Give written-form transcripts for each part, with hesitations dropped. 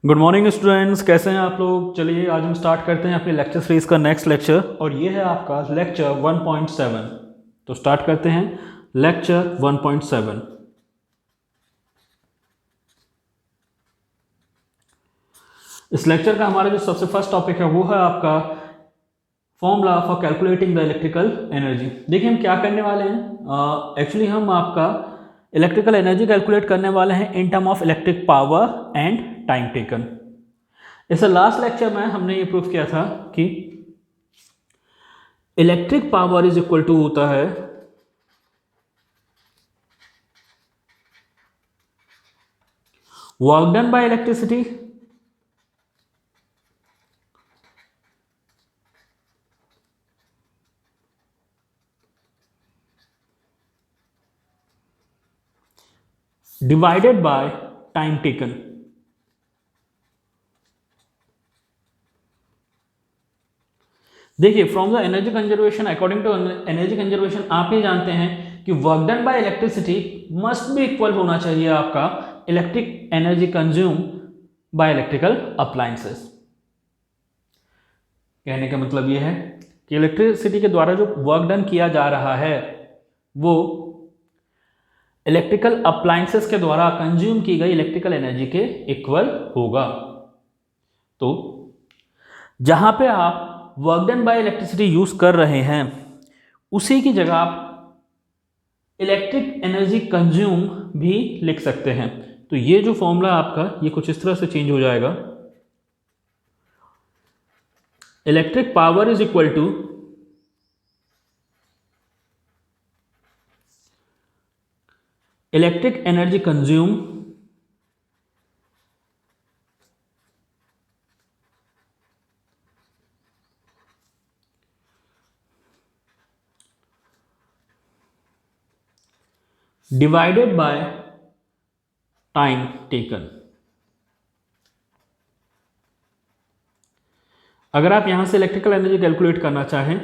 Good morning students, कैसे हैं आप लोग। चलिए आज हम स्टार्ट करते हैं अपनी लेक्चर सीरीज का नेक्स्ट लेक्चर और ये है आपका लेक्चर 1.7। तो स्टार्ट करते हैं लेक्चर 1.7। इस लेक्चर का हमारा जो सबसे फर्स्ट टॉपिक है वो है आपका formula for calculating the electrical energy. देखिए हम क्या करने वाले हैं, एक्चुअली हम आपका इलेक्ट्रिकल एनर्जी कैलकुलेट करने वाले हैं in term of electric power and time taken. इस लास्ट लेक्चर में हमने ये प्रूफ किया था कि electric power is equal to होता है work done by electricity divided by time taken. देखिए from the energy conservation, according to energy conservation आप ये जानते हैं कि work done by electricity must be equal होना चाहिए आपका electric energy consume by electrical appliances. कहने का मतलब ये है कि इलेक्ट्रिसिटी के द्वारा जो वर्क डन किया जा रहा है वो इलेक्ट्रिकल अप्लायंसेस के द्वारा कंज्यूम की गई इलेक्ट्रिकल एनर्जी के इक्वल होगा। तो जहां पे आप work done by electricity use कर रहे हैं उसी की जगह आप इलेक्ट्रिक एनर्जी कंज्यूम भी लिख सकते हैं। तो ये जो फॉर्मूला आपका ये कुछ इस तरह से चेंज हो जाएगा। Electric power is equal to electric energy consume divided by time taken. अगर आप यहां से इलेक्ट्रिकल एनर्जी कैलकुलेट करना चाहें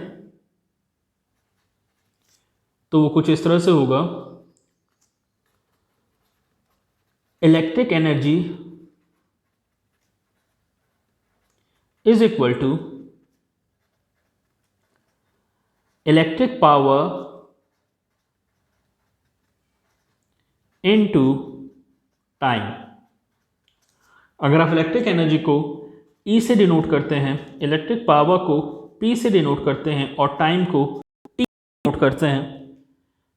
तो वो कुछ इस तरह से होगा। Electric energy is equal to electric power into time. अगर आप इलेक्ट्रिक एनर्जी को E से डिनोट करते हैं, इलेक्ट्रिक पावर को P से डिनोट करते हैं और टाइम को T से डिनोट करते हैं,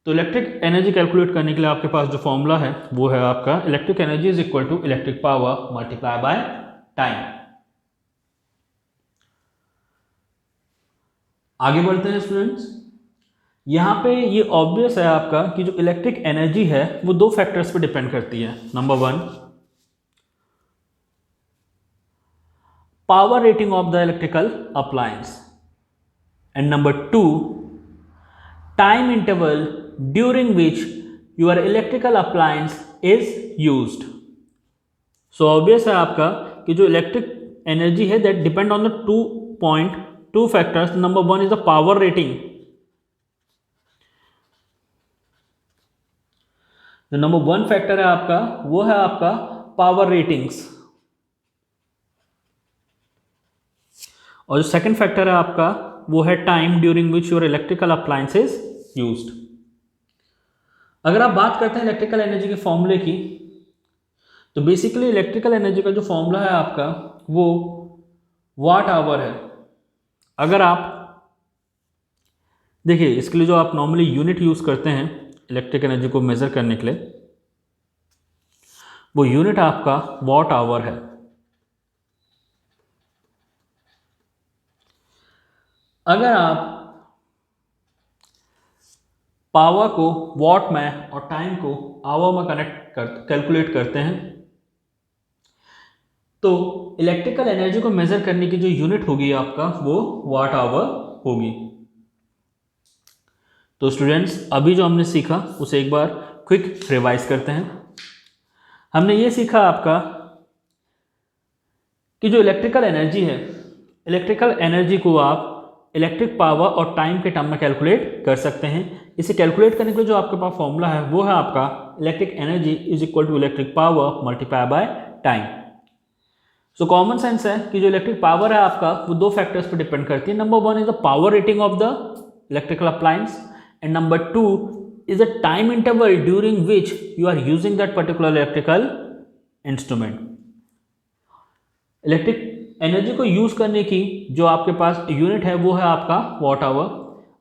तो इलेक्ट्रिक एनर्जी कैलकुलेट करने के लिए आपके पास जो फॉर्मूला है वो है आपका electric energy is equal to electric power multiply by time. आगे बढ़ते हैं स्टूडेंट्स। यहां पे ये ऑब्वियस है आपका कि जो इलेक्ट्रिक एनर्जी है वो दो फैक्टर्स पे डिपेंड करती है। Number one, power rating of the electrical appliance, and number two, time interval during which your electrical appliance is used. So obvious है आपका कि जो इलेक्ट्रिक एनर्जी है that depend on the two factors. Number one is the power rating. जो number one factor है आपका वो है आपका पावर रेटिंग्स, और जो सेकंड फैक्टर है आपका वो है time during which your electrical appliance is used. अगर आप बात करते हैं इलेक्ट्रिकल एनर्जी के फॉर्मूले की, तो बेसिकली इलेक्ट्रिकल एनर्जी का जो फॉर्मूला है आपका वो वाट आवर है। अगर आप देखिए इसके लिए जो आप नॉर्मली यूनिट यूज करते हैं इलेक्ट्रिक एनर्जी को मेजर करने के लिए, वो यूनिट आपका वॉट आवर है। अगर आप पावर को वॉट में और टाइम को आवर में कैलकुलेट करते हैं तो इलेक्ट्रिकल एनर्जी को मेजर करने की जो यूनिट होगी आपका वो वाट आवर होगी। तो स्टूडेंट्स अभी जो हमने सीखा उसे एक बार क्विक रिवाइज करते हैं। हमने ये सीखा आपका कि जो इलेक्ट्रिकल एनर्जी है, इलेक्ट्रिकल एनर्जी को आप इलेक्ट्रिक पावर और टाइम के टर्म में कैलकुलेट कर सकते हैं। इसे कैलकुलेट करने के लिए जो आपके पास फॉर्मूला है वो है आपका electric energy is equal to electric power multiply by time. So common sense है कि जो इलेक्ट्रिक पावर है आपका वो दो फैक्टर्स पर डिपेंड करती है. Number one is the power rating of the electrical appliance and number two is a time interval during which you are using that particular electrical instrument. Electric energy को use करने की जो आपके पास unit है वो है आपका वॉट आवर.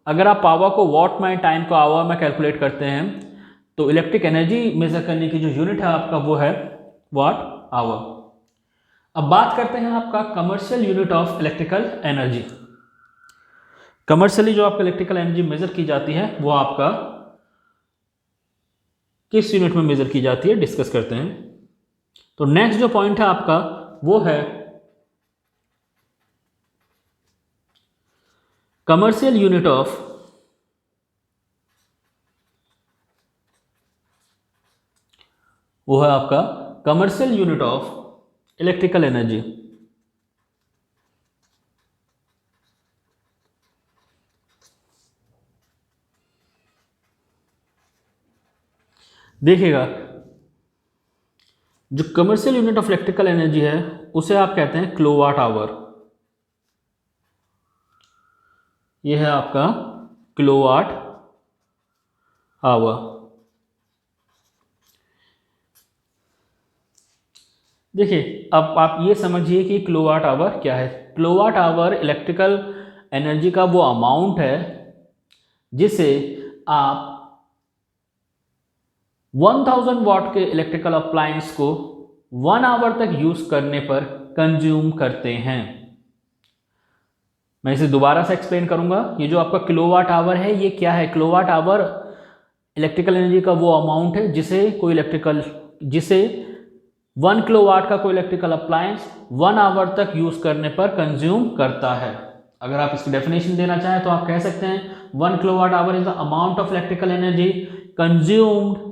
अगर आप पावर को वॉट में, टाइम को आवर में कैलकुलेट करते हैं तो इलेक्ट्रिक एनर्जी मेजर करने की जो यूनिट है आपका वो है वॉट आवर. अब बात करते हैं आपका commercial unit of electrical energy. Commercially जो आपका इलेक्ट्रिकल एनर्जी मेजर की जाती है वो आपका किस यूनिट में मेजर की जाती है डिस्कस करते हैं. तो नेक्स्ट जो पॉइंट है आपका वो है कमर्शियल यूनिट ऑफ वो है आपका commercial unit of electrical energy. देखिएगा जो commercial unit of electrical energy है उसे आप कहते हैं किलोवाट आवर. यह है आपका किलोवाट आवर. देखिए अब आप ये समझिए कि किलोवाट आवर क्या है. किलोवाट आवर इलेक्ट्रिकल एनर्जी का वो अमाउंट है जिसे आप 1000 वाट के इलेक्ट्रिकल अप्लायंस को 1 आवर तक यूज करने पर कंज्यूम करते हैं. मैं इसे दोबारा से एक्सप्लेन करूंगा. ये जो आपका किलोवाट आवर है ये क्या है. किलोवाट आवर इलेक्ट्रिकल एनर्जी का वो अमाउंट है जिसे 1 किलोवाट का कोई इलेक्ट्रिकल अप्लायंस 1 आवर तक यूज करने पर कंज्यूम करता है. अगर आप इसकी डेफिनेशन देना चाहें तो आप कह सकते हैं 1 kilowatt hour is the amount of electrical energy consumed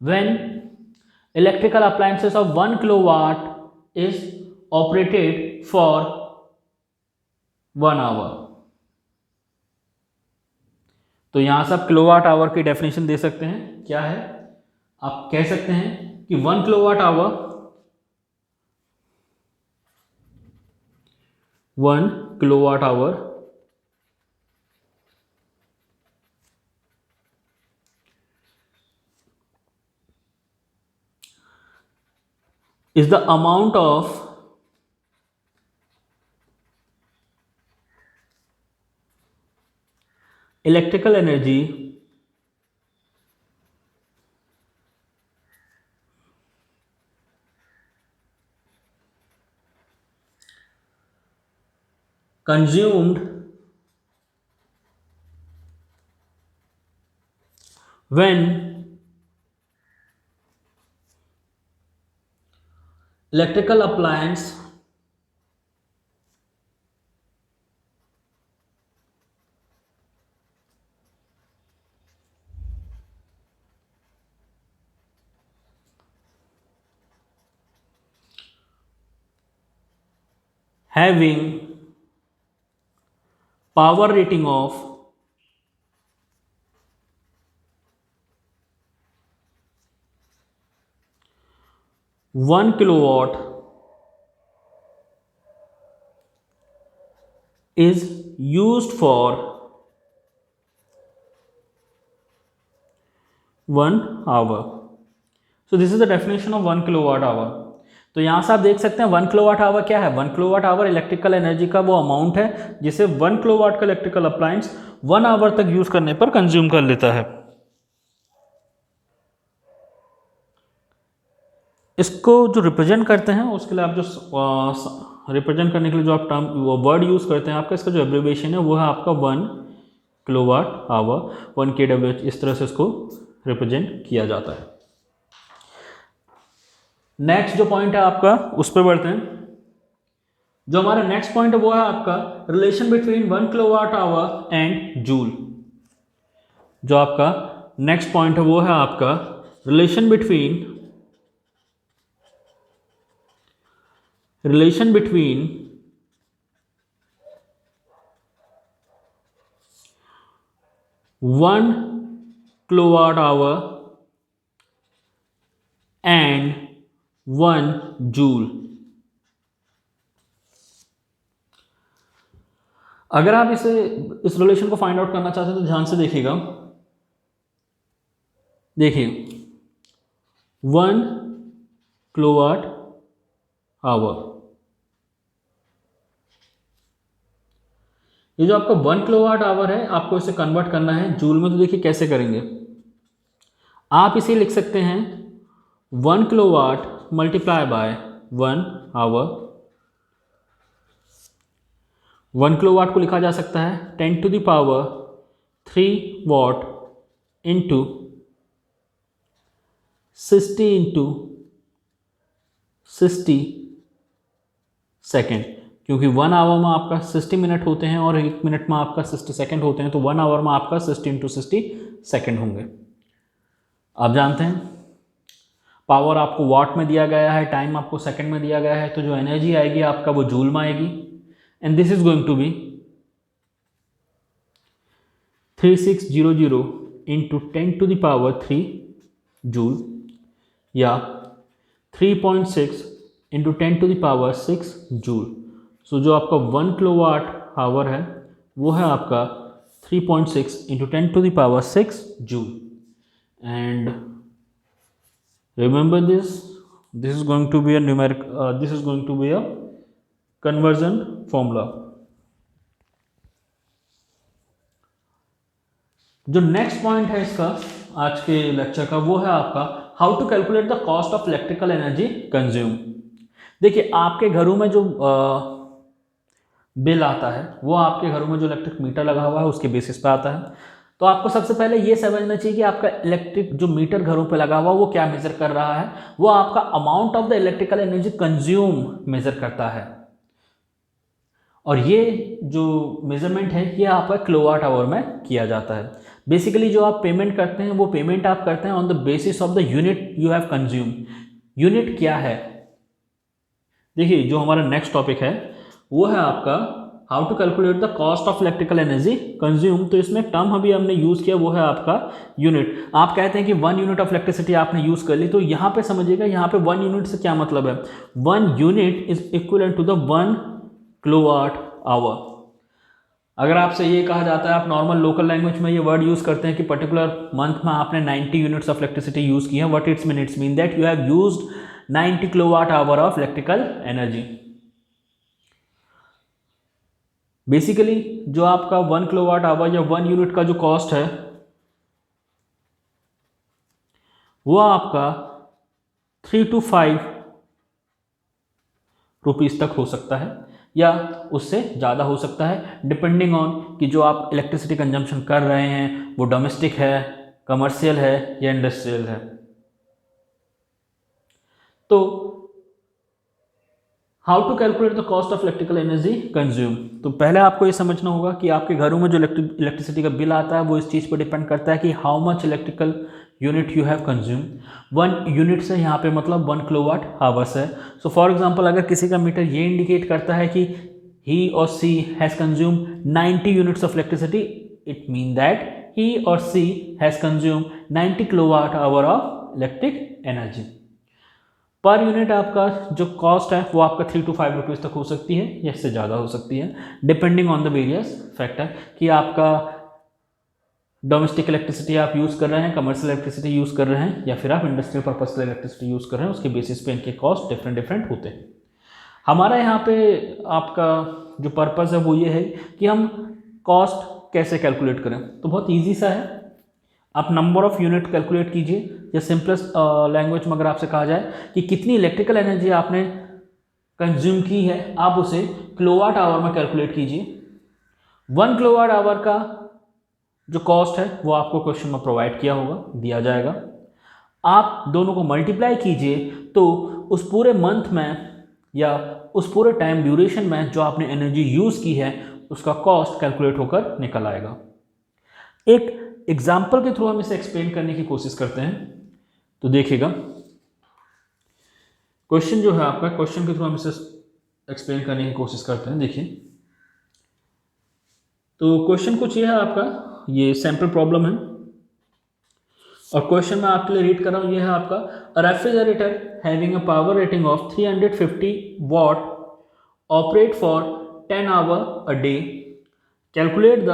when electrical appliances of 1 kilowatt is operated for 1 hour. तो यहां से आप किलोवाट आवर की डेफिनेशन दे सकते हैं. क्या है आप कह सकते हैं कि 1 kilowatt our 1 kilowatt our is the amount of electrical energy consumed when electrical appliance having power rating of 1 kilowatt is used for 1 hour. So this is the definition of 1 kilowatt hour. तो यहाँ से आप देख सकते हैं 1 kilowatt our क्या है. 1 kilowatt our electrical energy का वो अमाउंट है जिसे 1 किलोवाट का इलेक्ट्रिकल अप्लायंस 1 आवर तक यूज करने पर कंज्यूम कर लेता है. इसको जो रिप्रेजेंट करते हैं उसके लिए आप जो रिप्रेजेंट करने के लिए जो आप टर्म वर्ड यूज करते हैं आपका इसका जो एब्रिविएशन है वो है आपका 1 किलोवाट आवर 1 kWh. इस तरह से इसको रिप्रेजेंट किया जाता है. नेक्स्ट जो पॉइंट है आपका उस पर बढ़ते हैं. जो हमारा नेक्स्ट पॉइंट है वो है आपका relation between 1 kilowatt our and joule. जो आपका नेक्स्ट पॉइंट है वो है आपका relation between 1 kilowatt hour and 1 joule. अगर आप इस रिलेशन को फाइंड आउट करना चाहते हैं तो ध्यान से देखिएगा। देखिए 1 किलोवाट आवर, ये जो आपका 1 किलोवाट आवर है आपको इसे कन्वर्ट करना है जूल में। तो देखिए कैसे करेंगे, आप इसे लिख सकते हैं 1 kilowatt multiply by 1 hour. 1 kilowatt को लिखा जा सकता है 10 to the power 3 watt into 60 into 60 second, क्योंकि 1 आवर में आपका 60 मिनट होते हैं और 1 मिनट में आपका 60 सेकेंड होते हैं, तो 1 आवर में आपका 60 इंटू 60 सेकेंड होंगे। आप जानते हैं पावर आपको वॉट में दिया गया है, टाइम आपको सेकेंड में दिया गया है, तो जो एनर्जी आएगी आपका वो जूल में आएगी। And this is going to be 3600 into 10 to the power 3 joule, या 3.6 into 10 to the power 6 joule. So जो आपका 1 किलोवाट आवर है वो है आपका 3.6 into 10 to the power 6 joule. And remember this is going to be a numeric this is going to be a conversion formula। जो next point है इसका आज के लेक्चर का वो है आपका how to calculate the cost of electrical energy consume. देखिए आपके घरों में जो बिल आता है वो आपके घरों में जो इलेक्ट्रिक मीटर लगा हुआ है उसके बेसिस पे आता है। तो आपको सबसे पहले ये समझना चाहिए कि आपका इलेक्ट्रिक जो मीटर घरों पे लगा हुआ वो क्या मेजर कर रहा है, वो आपका amount of the electrical energy consume measure करता है। और ये जो मेजरमेंट है ये आपका किलोवाट आवर में किया जाता है। बेसिकली जो आप पेमेंट करते हैं वो पेमेंट आप करते हैं on the basis of the unit you have consume. Unit क्या है, देखिए जो हमारा नेक्स्ट टॉपिक है वो है आपका how to calculate the cost of electrical energy consume. तो इसमें टर्म अभी हमने यूज़ किया वो है आपका यूनिट। आप कहते हैं कि 1 यूनिट ऑफ इलेक्ट्रिसिटी आपने यूज़ कर ली, तो यहाँ पे समझिएगा यहाँ पे 1 यूनिट से क्या मतलब है, 1 unit is equal to the 1 kilowatt hour. अगर आपसे ये कहा जाता है, आप नॉर्मल लोकल लैंग्वेज में ये वर्ड यूज़ करते हैं कि पर्टिकुलर मंथ में आपने 90 यूनिट्स ऑफ इलेक्ट्रिसिटी यूज़ की है, what it's mean that you have used 90 kilowatt hour of electrical energy. Basically जो आपका 1 किलोवाट आवर या 1 यूनिट का जो कॉस्ट है वो आपका 3 to 5 रुपीज़ तक हो सकता है या उससे ज़्यादा हो सकता है, डिपेंडिंग ऑन कि जो आप इलेक्ट्रिसिटी कंजम्पशन कर रहे हैं वो डोमेस्टिक है, कमर्शियल है या इंडस्ट्रियल है। तो how to calculate the cost of electrical energy consume. तो पहले आपको ये समझना होगा कि आपके घरों में जो इलेक्ट्रिसिटी का बिल आता है वो इस चीज़ पर डिपेंड करता है कि how much electrical unit you have consume. 1 unit से यहाँ पे मतलब 1 किलोवाट आवर्स है। सो फॉर एग्जांपल अगर किसी का मीटर ये इंडिकेट करता है कि he or she has consume 90 units of electricity, it mean that he or she has consume 90 kilowatt hour of electric energy. Per unit आपका जो कॉस्ट है वो आपका 3 to 5 रुपीज़ तक हो सकती है या इससे ज़्यादा हो सकती है, depending on the various factor कि आपका डोमेस्टिक इलेक्ट्रिसिटी आप यूज़ कर रहे हैं, कमर्शियल इलेक्ट्रिसिटी यूज़ कर रहे हैं या फिर आप इंडस्ट्रियल पर्पस के इलेक्ट्रिसिटी यूज़ कर रहे हैं, उसके बेसिस पे इनके कॉस्ट डिफरेंट होते हैं। हमारा यहाँ पे आपका जो पर्पज़ है वो ये है कि हम कॉस्ट कैसे कैलकुलेट करें। तो बहुत ईजी सा है, आप नंबर ऑफ़ यूनिट कैलकुलेट कीजिए या सिंपलेस्ट लैंग्वेज में अगर आपसे कहा जाए कि कितनी इलेक्ट्रिकल एनर्जी आपने कंज्यूम की है, आप उसे किलोवाट आवर में कैलकुलेट कीजिए। 1 किलोवाट आवर का जो कॉस्ट है वो आपको क्वेश्चन में प्रोवाइड किया होगा, दिया जाएगा। आप दोनों को मल्टीप्लाई कीजिए तो उस पूरे मंथ में या उस पूरे टाइम ड्यूरेशन में जो आपने एनर्जी यूज़ की है उसका कॉस्ट कैलकुलेट होकर निकल आएगा। एक एग्जाम्पल के थ्रू हम इसे एक्सप्लेन करने की कोशिश करते हैं। तो देखिएगा क्वेश्चन जो है आपका, क्वेश्चन के थ्रू हम इसे एक्सप्लेन करने की कोशिश करते हैं। देखिए तो क्वेश्चन कुछ ये है आपका, ये सैम्पल प्रॉब्लम है और क्वेश्चन मैं आपके लिए रीड कर रहा हूँ। ये है आपका a refrigerator having a power rating of 350 watt operate for 10 hour a day calculate the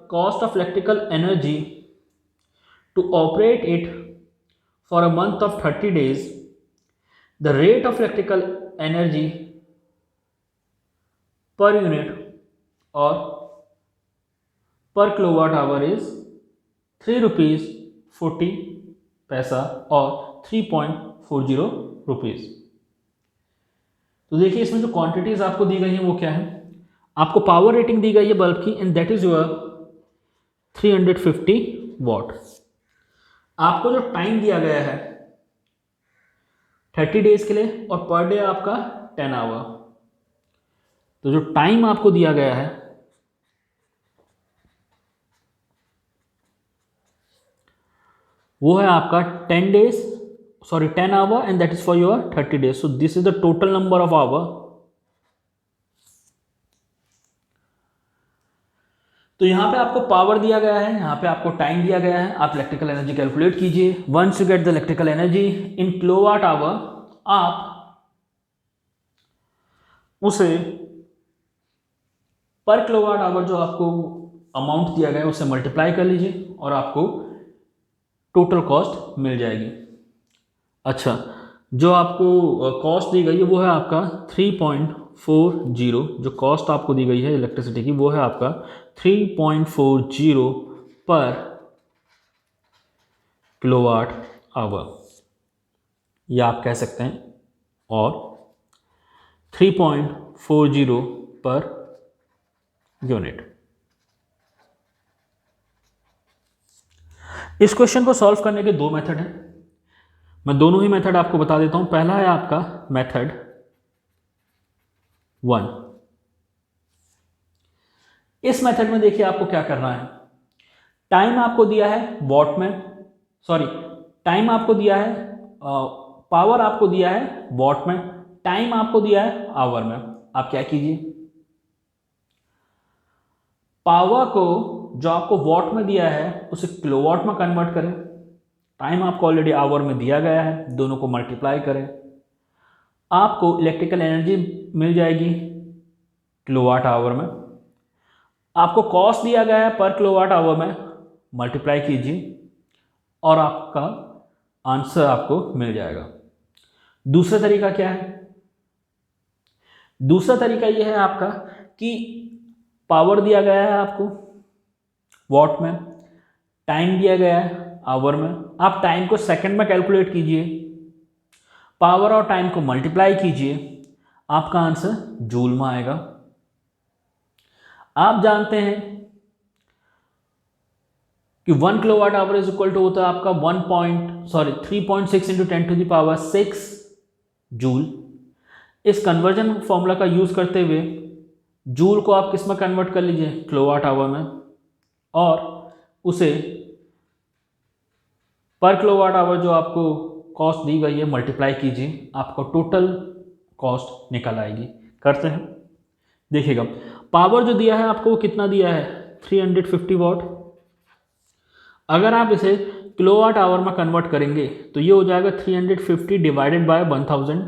cost of electrical energy to operate it for a month of 30 days. The rate of electrical energy per unit or per kilowatt hour is 3 rupees 40 पैसा और 3.40 rupees. तो देखिए इसमें जो quantities आपको दी गई हैं वो क्या है। आपको पावर रेटिंग दी गई है बल्ब की and that is your 350 what. आपको जो टाइम दिया गया है 30 डेज के लिए और पर डे आपका 10 आवर। तो जो टाइम आपको दिया गया है वो है आपका 10 hour and that is for your 30 days. So this is the total number of hour. तो यहां पे आपको पावर दिया गया है, यहां पे आपको टाइम दिया गया है। आप इलेक्ट्रिकल एनर्जी कैलकुलेट कीजिए। Once you get the electrical energy in kilowatt hour, आप उसे पर किलोवाट आवर जो आपको अमाउंट दिया गया है उसे मल्टीप्लाई कर लीजिए और आपको टोटल कॉस्ट मिल जाएगी। अच्छा, जो आपको कॉस्ट दी गई है वो है आपका 3.40। जो कॉस्ट आपको दी गई है इलेक्ट्रिसिटी की वो है आपका 3.40 पर किलोवाट आवर, या आप कह सकते हैं और 3.40 पर यूनिट। इस क्वेश्चन को सॉल्व करने के दो मेथड हैं। मैं दोनों ही मेथड आपको बता देता हूं। पहला है आपका मेथड 1। इस मेथड में देखिए आपको क्या करना है। टाइम आपको दिया है वॉट में, सॉरी टाइम आपको दिया है, पावर आपको दिया है वॉट में, टाइम आपको दिया है आवर में। आप क्या कीजिए, पावर को जो आपको वॉट में दिया है उसे किलोवाट में कन्वर्ट करें। टाइम आपको ऑलरेडी आवर में दिया गया है, दोनों को मल्टीप्लाई करें, आपको इलेक्ट्रिकल एनर्जी मिल जाएगी किलोवाट आवर में। आपको कॉस्ट दिया गया है पर किलोवाट आवर में, मल्टीप्लाई कीजिए और आपका आंसर आपको मिल जाएगा। दूसरा तरीका क्या है? दूसरा तरीका यह है आपका कि पावर दिया गया है आपको वॉट में, टाइम दिया गया है आवर में। आप टाइम को सेकंड में कैलकुलेट कीजिए, पावर और टाइम को मल्टीप्लाई कीजिए, आपका आंसर जूल में आएगा। आप जानते हैं कि 1 kilowatt hour is equal to होता है आपका 3.6 इंटू 10⁶ जूल। इस कन्वर्जन फॉर्मूला का यूज करते हुए जूल को आप किस में कन्वर्ट कर लीजिए, किलोवाट आवर में, और उसे पर किलोवाट आवर जो आपको कॉस्ट दी गई है मल्टीप्लाई कीजिए, आपको टोटल कॉस्ट निकल आएगी। करते हैं, देखिएगा पावर जो दिया है आपको वो कितना दिया है 350 वॉट। अगर आप इसे किलोवाट आवर में कन्वर्ट करेंगे तो ये हो जाएगा 350 डिवाइडेड बाय 1000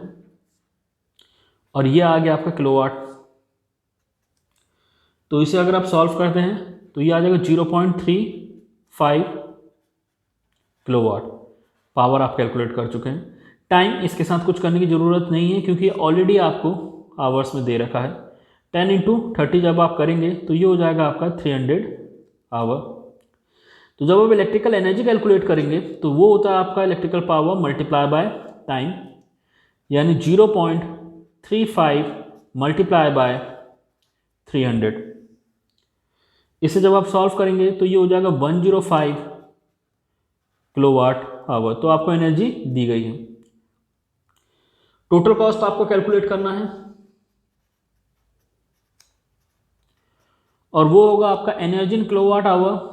और ये आ गया आपका किलोवाट। तो इसे अगर आप सॉल्व करते हैं तो ये आ जाएगा 0.35 किलोवाट। पावर आप कैलकुलेट कर चुके हैं। टाइम इसके साथ कुछ करने की ज़रूरत नहीं है क्योंकि ऑलरेडी आपको आवर्स में दे रखा है। 10 इंटू 30 जब आप करेंगे तो ये हो जाएगा आपका 300 आवर। तो जब आप इलेक्ट्रिकल एनर्जी कैलकुलेट करेंगे तो वो होता है आपका electrical power multiply by time, यानी 0.35 मल्टीप्लाई बाय 300। इसे जब आप सॉल्व करेंगे तो ये हो जाएगा 105 किलोवाट आवर। तो आपको एनर्जी दी गई है। टोटल कॉस्ट आपको कैलकुलेट करना है और वो होगा आपका energy in kilowatt our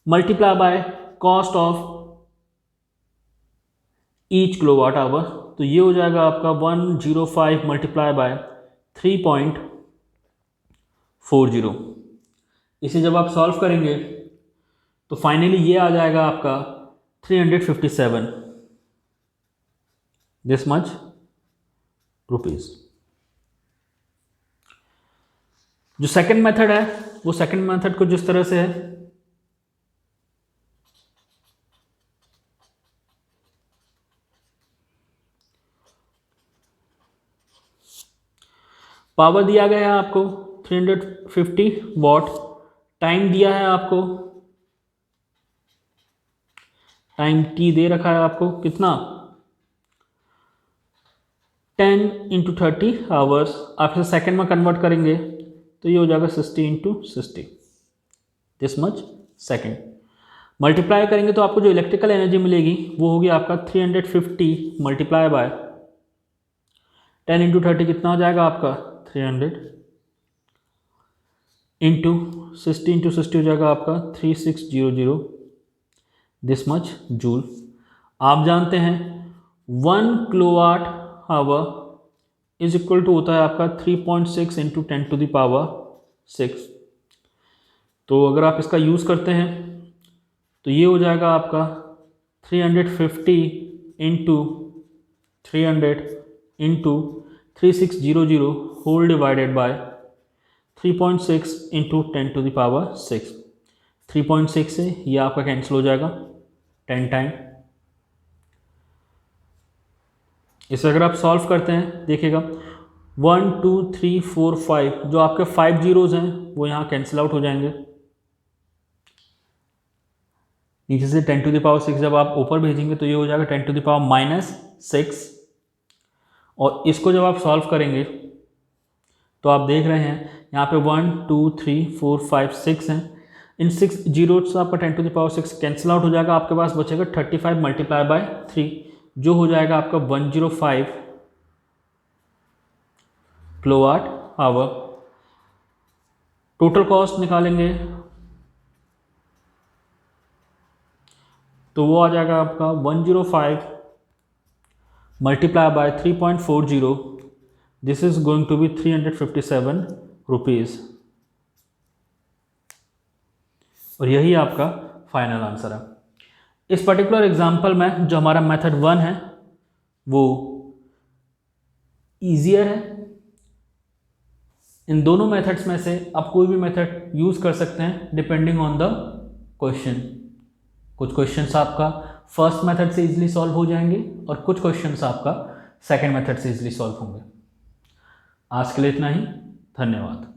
multiply by cost of each kilowatt hour. तो ये हो जाएगा आपका 105 मल्टीप्लाई बाय 3.40। इसे जब आप सॉल्व करेंगे तो फाइनली ये आ जाएगा आपका 357 दिस मच रुपीज। जो सेकंड मेथड है वो सेकंड मेथड को जिस तरह से है, पावर दिया गया है आपको 350 वॉट, टाइम दिया है आपको, टाइम टी दे रखा है आपको कितना 10 × 30 आवर्स। आप इसे सेकेंड में कन्वर्ट करेंगे तो ये हो जाएगा 60 × 60, दिस मच सेकेंड। मल्टीप्लाई करेंगे तो आपको जो इलेक्ट्रिकल एनर्जी मिलेगी वो होगी आपका 350 मल्टीप्लाई बाय 10 × 30 कितना हो जाएगा आपका 300 इंटू 60 × 60 हो जाएगा आपका 3600, दिस मच जूल। आप जानते हैं 1 kilowatt hour is equal to होता है आपका 3.6 × 10⁻6। तो अगर आप इसका यूज़ करते हैं तो ये हो जाएगा आपका 350 into 300 into 3600 whole divided by 3.6 × 10⁻6। 3.6 से ये आपका कैंसिल हो जाएगा 10 टाइम। इसे अगर आप सॉल्व करते हैं देखिएगा 1 2 3 4 5 जो आपके 5 जीरोज़ हैं वो यहाँ कैंसिल आउट हो जाएंगे। नीचे से 10⁻6 जब आप ऊपर भेजेंगे तो ये हो जाएगा 10⁻⁻6। और इसको जब आप सॉल्व करेंगे तो आप देख रहे हैं यहाँ पे 1 2 3 4 5 6 हैं। इन 6 जीरो से आपका 10⁻6 कैंसिल आउट हो जाएगा, आपके पास बचेगा 35 मल्टीप्लाई बाय 3 जो हो जाएगा आपका 105 किलोवाट आवर। टोटल कॉस्ट निकालेंगे तो वो आ जाएगा आपका 105 multiply by 3.40, this is going to be 357 rupees. और यही आपका फाइनल आंसर है। इस पर्टिकुलर एग्जाम्पल में जो हमारा मेथड 1 है वो ईजियर है। इन दोनों मेथड्स में से आप कोई भी मेथड यूज़ कर सकते हैं डिपेंडिंग ऑन द क्वेश्चन। कुछ क्वेश्चंस आपका फर्स्ट मेथड से इजीली सॉल्व हो जाएंगे और कुछ क्वेश्चंस आपका सेकंड मेथड से इजीली सॉल्व होंगे। आज के लिए इतना ही, धन्यवाद।